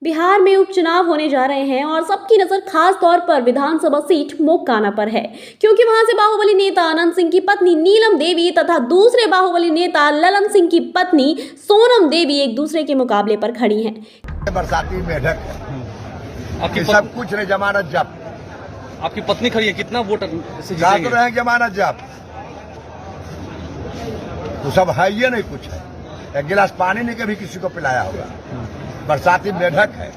बिहार में उपचुनाव होने जा रहे हैं और सबकी नजर खास तौर पर विधानसभा सीट मोकाना पर है, क्योंकि वहां से बाहुबली नेता अनंत सिंह की पत्नी नीलम देवी तथा दूसरे बाहुबली नेता ललन सिंह की पत्नी सोनम देवी एक दूसरे के मुकाबले पर खड़ी हैं। बरसाती मेढक आपकी सब कुछ नहीं, जमानत जब्त। आपकी पत्नी खड़ी है, कितना वोट से जा तो जीतेंगे? रहे हैं जमानत जब्त, तो सब है ये नहीं कुछ है। एक गिलास पानी नहीं कभी किसी को पिलाया होगा। बरसाती मेढक है,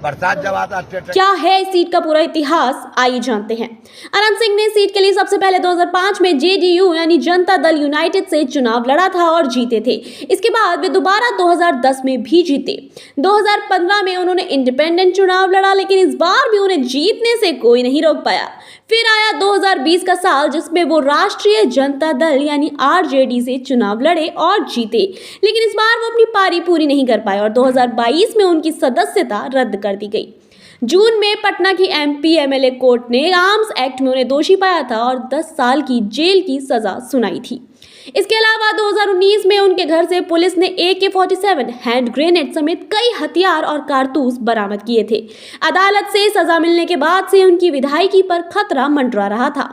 बरसात जब आता है। क्या है इस सीट का पूरा इतिहास, आइए जानते हैं। अनंत सिंह ने सीट के लिए सबसे पहले 2005 में जेडीयू यानी जनता दल यूनाइटेड से चुनाव लड़ा था और जीते थे। इसके बाद वे दोबारा 2010 में भी जीते। 2015 में उन्होंने इंडिपेंडेंट चुनाव लड़ा, लेकिन इस बार भी उन्हें जीतने से कोई नहीं रोक पाया। फिर आया 2020 का साल, जिसमें वो राष्ट्रीय जनता दल यानी आरजेडी से चुनाव लड़े और जीते, लेकिन इस बार वो अपनी पारी पूरी नहीं कर पाए और 2022 में उनकी सदस्यता रद्द कर दी गई। जून में पटना की एमपी एमएलए कोर्ट ने आर्म्स एक्ट में उन्हें दोषी पाया था और 10 साल की जेल की सजा सुनाई थी। इसके अलावा 2019 में उनके घर से पुलिस ने AK-47 हैंड ग्रेनेड समेत कई हथियार और कारतूस बरामद किए थे। अदालत से सजा मिलने के बाद से उनकी विधायकी पर खतरा मंडरा रहा था।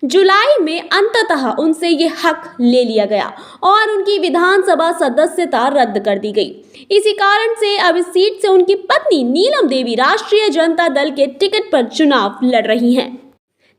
जुलाई में अंततः उनसे ये हक ले लिया गया और उनकी विधानसभा सदस्यता रद्द कर दी गई। इसी कारण से अब इस सीट से उनकी पत्नी नीलम देवी राष्ट्रीय जनता दल के टिकट पर चुनाव लड़ रही हैं।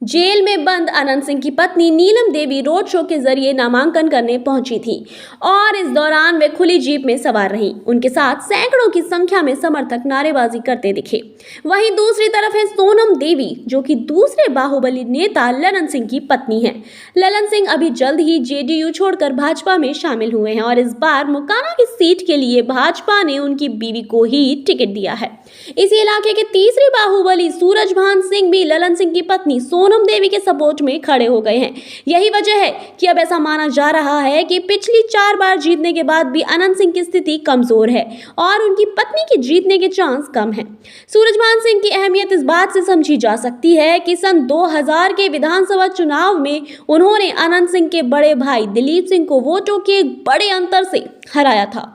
जेल में बंद अनंत सिंह की पत्नी नीलम देवी रोड शो के जरिए नामांकन करने पहुंची थी और इस दौरान वे खुली जीप में सवार रहीं। उनके साथ सैकड़ों की संख्या में समर्थक नारेबाजी करते दिखे। वहीं दूसरी तरफ है सोनम देवी, जो कि दूसरे बाहुबली नेता ललन सिंह की पत्नी हैं। ललन सिंह अभी जल्द ही जेडीयू छोड़कर भाजपा में शामिल हुए हैं और इस बार मोकाना की सीट के लिए भाजपा ने उनकी बीवी को ही टिकट दिया है। इसी इलाके के तीसरे बाहुबली सूरजभान सिंह भी ललन सिंह की पत्नी सोनम देवी के सपोर्ट में खड़े हो गए हैं। यही वजह है कि अब ऐसा माना जा रहा है कि पिछली 4 बार जीतने के बाद भी अनंत सिंह की स्थिति कमजोर है और उनकी पत्नी के जीतने के चांस कम है। सूरजभान सिंह की अहमियत इस बात से समझी जा सकती है कि सन 2000 के विधानसभा चुनाव में उन्होंने अनंत सिंह के बड़े भाई दिलीप सिंह को वोटों के एक बड़े अंतर से हराया था।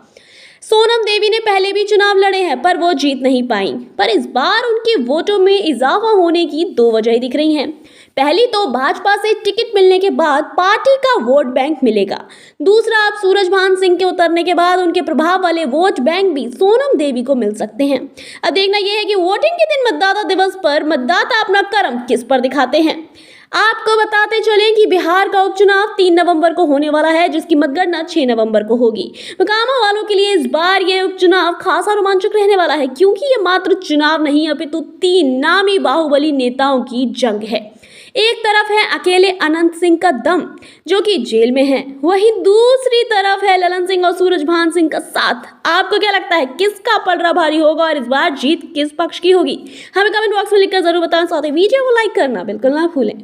सोनम देवी ने पहले भी चुनाव लड़े हैं, पर वो जीत नहीं पाई। पर इस बार उनके वोटों में इजाफा होने की 2 वजह दिख रही हैं। पहली तो भाजपा से टिकट मिलने के बाद पार्टी का वोट बैंक मिलेगा। दूसरा, अब सूरजभान सिंह के उतरने के बाद उनके प्रभाव वाले वोट बैंक भी सोनम देवी को मिल सकते हैं। अब देखना यह है कि वोटिंग के दिन मतदाता दिवस पर मतदाता अपना कर्म किस पर दिखाते हैं। आपको बताते चलें कि बिहार का उपचुनाव 3 नवंबर को होने वाला है, जिसकी मतगणना 6 नवंबर को होगी। मोकामा वालों के लिए इस बार ये उपचुनाव खासा रोमांचक रहने वाला है, क्योंकि ये मात्र चुनाव नहीं अपितु 3 नामी बाहुबली नेताओं की जंग है। एक तरफ है अकेले अनंत सिंह का दम, जो कि जेल में है, वहीं दूसरी तरफ है ललन सिंह और सूरजभान सिंह का साथ। आपको क्या लगता है, किसका पलड़ा भारी होगा और इस बार जीत किस पक्ष की होगी? हमें कमेंट बॉक्स में लिखकर जरूर बताएं। साथ ही वीडियो को लाइक करना बिल्कुल ना भूलें।